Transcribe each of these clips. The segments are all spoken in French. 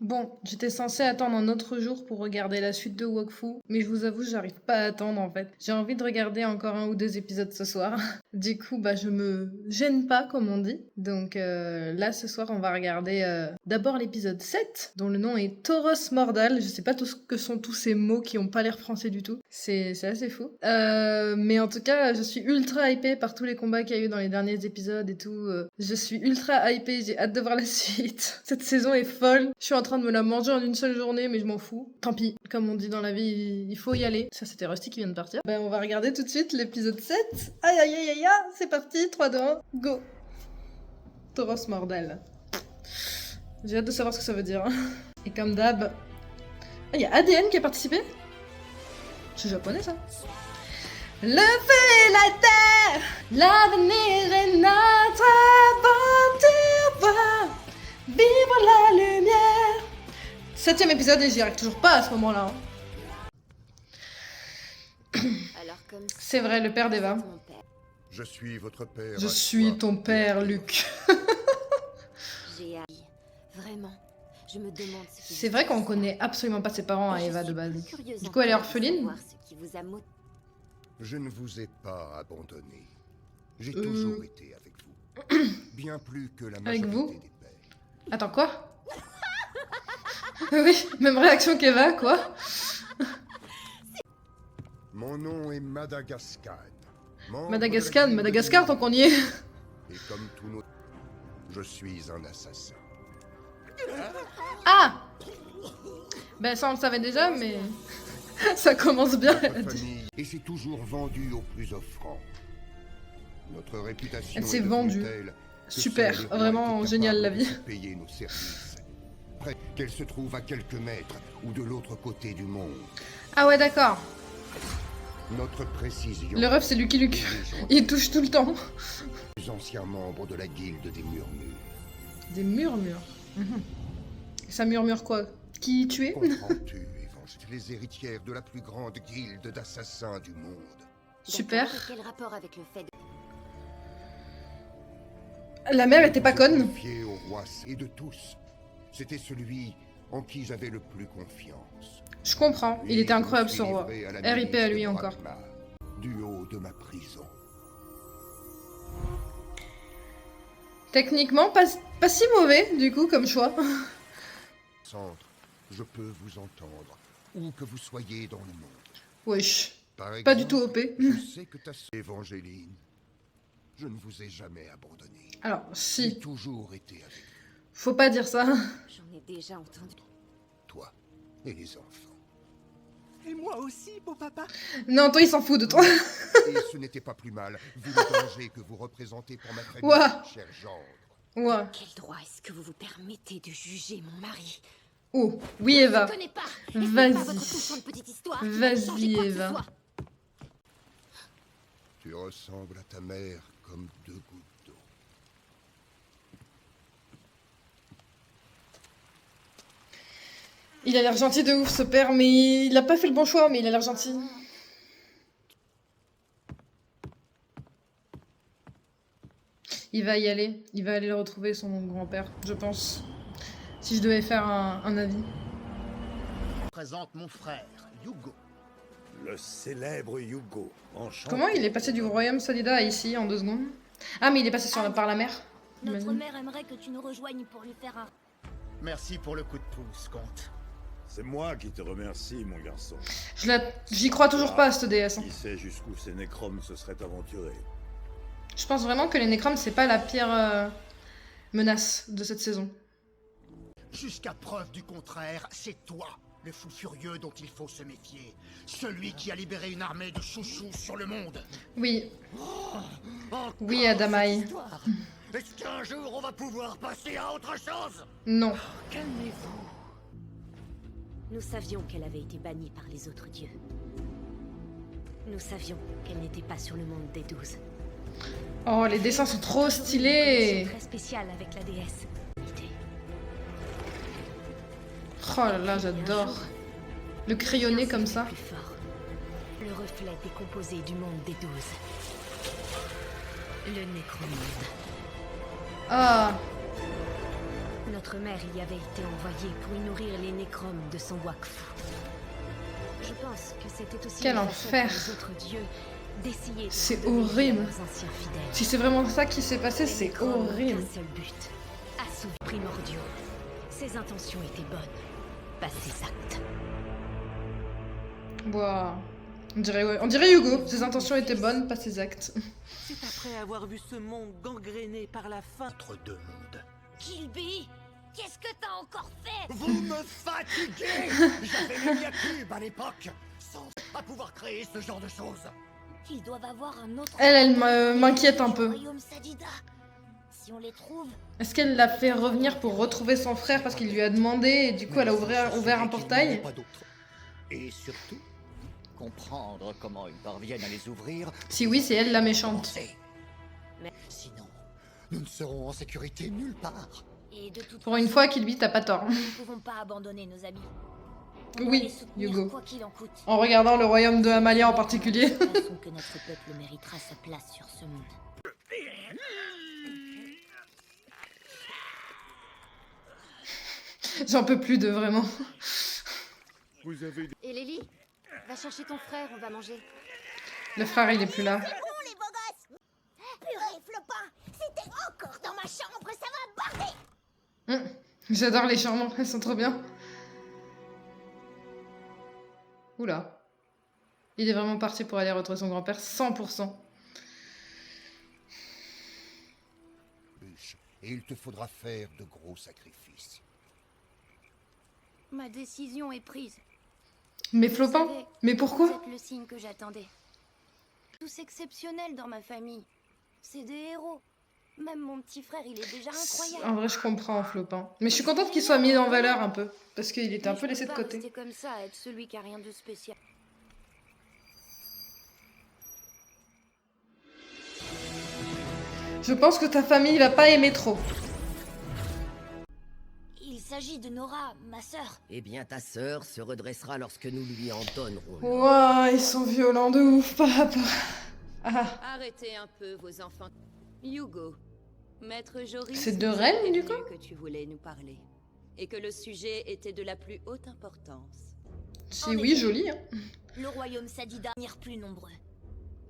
Bon, j'étais censée attendre un autre jour pour regarder la suite de Wakfu, mais je vous avoue, j'arrive pas à attendre en fait. J'ai envie de regarder encore 1 ou 2 épisodes ce soir. Du coup, bah je me gêne pas comme on dit. Donc là ce soir, on va regarder d'abord l'épisode 7, dont le nom est Tauros Mordal. Je sais pas tout ce que sont tous ces mots qui ont pas l'air français du tout. C'est assez fou. Mais en tout cas, je suis ultra hypée par tous les combats qu'il y a eu dans les derniers épisodes et tout. Je suis ultra hypée, j'ai hâte de voir la suite. Cette saison est folle. Je suis en train de me la manger en une seule journée, mais je m'en fous. Tant pis, comme on dit dans la vie, il faut y aller. Ça, c'était Rusty qui vient de partir. Ben, on va regarder tout de suite l'épisode 7. Aïe aïe aïe aïe, c'est parti, 3, 2, 1, go. Tauros Mordal. J'ai hâte de savoir ce que ça veut dire. Et comme d'hab... Ah, il y a ADN qui a participé? C'est japonais, ça. Le feu et la terre, l'avenir est notre aventure, voir vivre la lumière. 7ème épisode et j'y arrive toujours pas à ce moment-là. C'est vrai, le père d'Eva. Je suis votre père. Je suis ton père, Luc. Vraiment, je me demande ce qui C'est vrai qu'on connaît absolument pas ses parents à Eva de base. Du coup, elle est orpheline. Je ne vous ai pas abandonné. J'ai toujours été avec vous. Bien plus que la Avec majorité vous des pères. Attends, quoi? Oui, même réaction qu'Eva, quoi? Mon nom est Madagascar. Madagascar, tant qu'on y est. Et comme tous nos... Je suis un assassin. Ah! Ben ça on le savait déjà, mais ça commence bien. Notre famille, et c'est toujours vendu au plus offrant. Notre réputation Elle s'est est vendue. telle que Super, seul les rois vraiment étaient génial la capables vie. de payer nos services. Près qu'elle se trouve à quelques mètres ou de l'autre côté du monde. Ah ouais, d'accord. Notre précision. Le ref c'est Lucky Luke. Il touche tout le temps. Les anciens membres de la guilde des murmures. Des murmures. Ça murmure quoi? Qui tuer? Comprends-tu, Évangile, les héritières de la plus grande guilde d'assassins du monde? Super. Quel rapport avec le fait de... La mère était pas Je me conne. confiais au roi et de tous. C'était celui en qui j'avais le plus confiance. Je comprends, il Et était incroyable je ce me suis roi. livré à la RIP milice à lui de encore. Brakma, du haut de ma prison. Techniquement, pas si mauvais du coup comme choix. Centre, je peux vous entendre, où que vous soyez dans le monde. Wesh, Par exemple, pas du tout OP. Je sais que ta sœur Évangéline, je ne vous ai jamais abandonné. Alors, J'ai si, toujours été avec vous, faut pas dire ça. J'en ai déjà entendu. toi et les enfants. Et moi aussi, beau papa. Non, toi il s'en fout de toi. Et ce n'était pas plus mal, vu le danger que vous représentez pour ma famille, Ouah. cher gendre. Ouais. Quel droit est-ce que vous vous permettez de juger mon mari? Oh, oui Eva. Je connais pas. Vas-y. Pas votre touchante petite histoire qui Vas-y, va changer quoi que ce Eva. soit. Tu ressembles à ta mère comme 2 gouttes d'eau. Il a l'air gentil de ouf ce père, mais il a pas fait le bon choix, mais il a l'air gentil. Il va y aller, il va aller le retrouver son grand-père, je pense. Si je devais faire un avis. Présente mon frère, Hugo. Le célèbre Hugo. Enchanté. Comment il est passé du royaume Solida à ici en 2 secondes? Ah mais il est passé par la mer. Notre j'imagine. mère aimerait que tu nous rejoignes pour lui faire un... Merci pour le coup de pouce, comte. C'est moi qui te remercie, mon garçon. J'y crois toujours pas à cette déesse. hein. Qui sait jusqu'où ces nécromes se seraient aventurés. Je pense vraiment que les nécromes c'est pas la pire menace de cette saison. Jusqu'à preuve du contraire, c'est toi, le fou furieux dont il faut se méfier. Celui qui a libéré une armée de chouchous sur le monde. Oui, Encore oui Adamaï. cette histoire. Est-ce qu'un jour on va pouvoir passer à autre chose? Non. Calmez-vous. Nous savions qu'elle avait été bannie par les autres dieux. Nous savions qu'elle n'était pas sur le monde des 12. Oh les dessins sont trop Toujours eu une stylés. connexion très spéciale avec la déesse. Oh là là, j'adore. Le crayonné comme ça. Plus fort. Le reflet décomposé du monde des 12. Le nécromonde. Ah, Notre mère y avait été envoyée pour y nourrir les nécromes de son Wakfu. Je pense que c'était aussi Quel une façon enfer. pour les autres dieux d'essayer de C'est se venger horrible. de leurs anciens fidèles. Si c'est vraiment ça qui s'est passé, Les c'est nécromes n'ont horrible. qu'un seul but, assouvir primordiaux. Ses intentions étaient bonnes, pas ses actes. Ouah. On dirait Hugo. Ses intentions étaient bonnes, pas ses actes. C'est après avoir vu ce monde gangréné par la faim. Entre deux mondes. Kilby, qu'est-ce que t'as encore fait? Vous me fatiguez. J'avais les Yakub à l'époque, sans pas pouvoir créer ce genre de choses. Ils doivent avoir un autre... Elle m'inquiète un du peu. royaume Sadida. Si on les trouve, Est-ce qu'elle l'a fait revenir pour retrouver son frère parce qu'il lui a demandé et du coup elle a ouvert un portail? Pas d'autre. Et surtout, comprendre comment ils parviennent à les ouvrir. Si oui, c'est elle la méchante. Sinon, nous ne serons en sécurité nulle part. et de toute Pour une fois, Kilby, t'as pas tort. nous ne pouvons pas abandonner nos amis. On doit Oui, les soutenir Hugo. quoi qu'il en coûte. En regardant le royaume de Amalia en particulier. Pensons que notre peuple méritera sa place sur ce monde. J'en peux plus de vraiment. Vous avez Et Lélie, va chercher ton frère, on va manger. Le frère, il est plus là. les beaux gosses! Purée, Flopin! C'était encore dans ma chambre, ça va barder! J'adore les chambres, elles sont trop bien. Oula. Il est vraiment parti pour aller retrouver son grand-père, 100%. Et il te faudra faire de gros sacrifices. Ma décision est prise. Mais Vous Flopin, savez, mais Vous pourquoi? êtes le signe que j'attendais. Tous exceptionnels dans ma famille. C'est des héros. Même mon petit frère, il est déjà En incroyable. vrai, je comprends Flopin. Mais je suis contente qu'il soit mis en valeur un peu. Parce qu'il était un Mais peu je laissé peux de pas côté. rester comme ça, à être celui qui a rien de spécial. Je pense que ta famille va pas aimer trop. Il s'agit de Nora, ma sœur. Eh bien, ta sœur se redressera lorsque nous lui en donnerons. Ouah, ils sont violents de ouf par rapport. Ah, Arrêtez un peu vos enfants. Hugo, Maître Joris... C'est de nous a Rennes, du prévenu coup que tu voulais nous parler. Et que le sujet était de la plus haute importance. si oui, joli. Hein. Le royaume Sadida n'ire plus nombreux.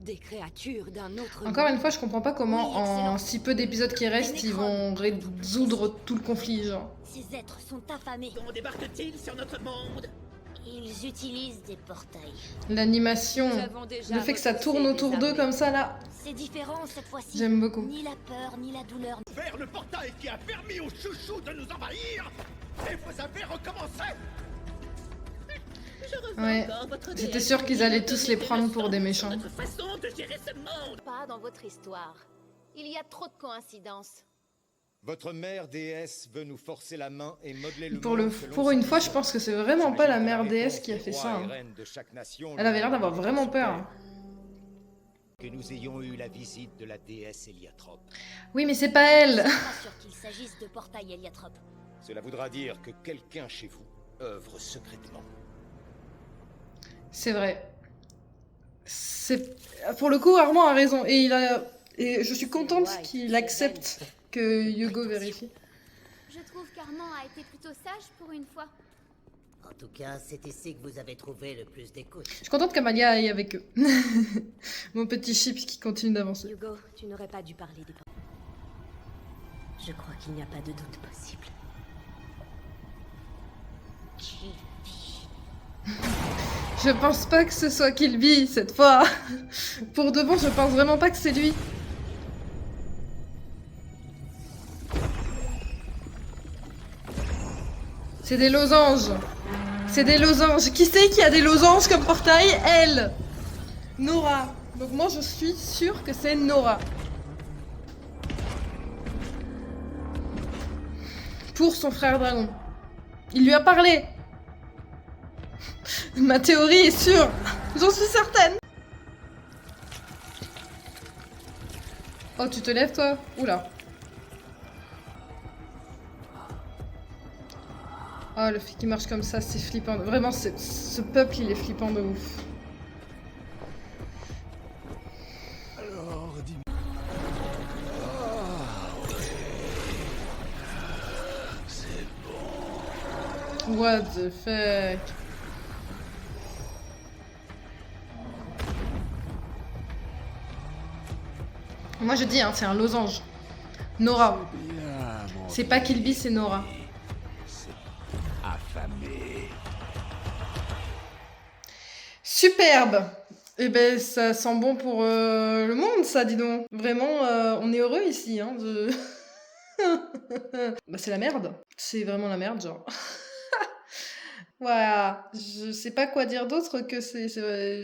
Des créatures d'un autre Encore monde. une fois, je comprends pas comment, Oui, excellent. en si peu d'épisodes qui restent, ils vont résoudre tout le conflit, genre. Ces êtres sont affamés. Comment débarquent-ils sur notre monde? Ils utilisent des portails. L'animation, Nous avons déjà le fait que ça repoussé tourne des autour d'eux armées. comme ça, là, C'est différent cette fois-ci. j'aime beaucoup. Ni la peur, ni la douleur. Vers le portail qui a permis aux chouchous de nous envahir. Et vous avez recommencé. Ouais, j'étais sûre qu'ils allaient tous les prendre pour des méchants. Façon de gérer ce monde. Pas dans votre histoire. Il y a trop de coïncidences. Votre mère déesse veut nous forcer la main et modeler le Pour, monde selon pour ses une fois, je besoins. pense que c'est vraiment pas la J'imagine que mère la déesse réponse qui a des fait rois ça. et hein. reines de chaque nation Elle avait l'air d'avoir lui vraiment son peur. père. hein. Que nous ayons eu la visite de la déesse Eliatrope. Oui, mais c'est pas elle. Je suis pas sûr qu'il s'agisse de portail Eliatrope. Cela voudra dire que quelqu'un chez vous œuvre secrètement. C'est vrai. C'est pour le coup, Armand a raison et je suis contente qu'il accepte que Hugo vérifie. Je trouve qu'Armand a été plutôt sage pour une fois. En tout cas, c'est ici que vous avez trouvé le plus d'écoute. Je suis contente qu'Amalia aille avec eux. Mon petit chips qui continue d'avancer. Hugo, tu n'aurais pas dû parler des portails. Je crois qu'il n'y a pas de doute possible. Je pense pas que ce soit Kilby cette fois. Pour de bon, je pense vraiment pas que c'est lui. C'est des losanges. C'est des losanges. Qui c'est qui a des losanges comme portail? Elle. Nora. Donc moi je suis sûre que c'est Nora. Pour son frère dragon. Il lui a parlé. Ma théorie est sûre. J'en suis certaine. Oh, tu te lèves toi? Oula. Oh, le fait qu'il marche comme ça, c'est flippant. Vraiment, ce peuple, il est flippant de ouf. Alors, dis-moi. C'est What the fuck? Moi je dis, hein, c'est un losange. Nora. C'est pas Kilby, c'est Nora. Affamé. Superbe! Eh ben, ça sent bon pour le monde, ça, dis donc. Vraiment, on est heureux ici, hein. Bah, c'est la merde. C'est vraiment la merde, genre. Voilà, je sais pas quoi dire d'autre que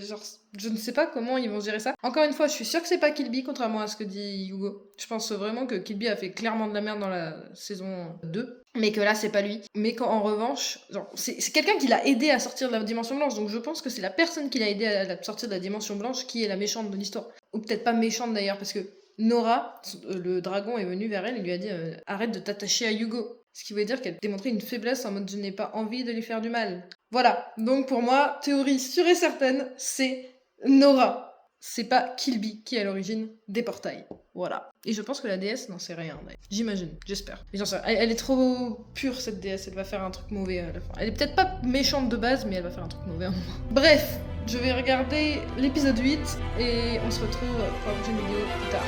genre, je ne sais pas comment ils vont gérer ça. Encore une fois, je suis sûre que c'est pas Kilby, contrairement à ce que dit Hugo. Je pense vraiment que Kilby a fait clairement de la merde dans la saison 2, mais que là, c'est pas lui. Mais qu'en revanche, genre, c'est quelqu'un qui l'a aidé à sortir de la dimension blanche, donc je pense que c'est la personne qui l'a aidé à sortir de la dimension blanche qui est la méchante de l'histoire. Ou peut-être pas méchante d'ailleurs, parce que Nora, le dragon est venu vers elle et lui a dit arrête de t'attacher à Hugo. Ce qui veut dire qu'elle démontrait une faiblesse en mode je n'ai pas envie de lui faire du mal. Voilà, donc pour moi, théorie sûre et certaine, c'est Nora. C'est pas Kilby qui est à l'origine des portails. Voilà. Et je pense que la déesse n'en sait rien. J'imagine, j'espère. Mais j'en sais rien. Elle est trop pure cette déesse, elle va faire un truc mauvais à la fin. Elle est peut-être pas méchante de base, mais elle va faire un truc mauvais à un moment. Bref, je vais regarder l'épisode 8 et on se retrouve pour la prochaine vidéo plus tard.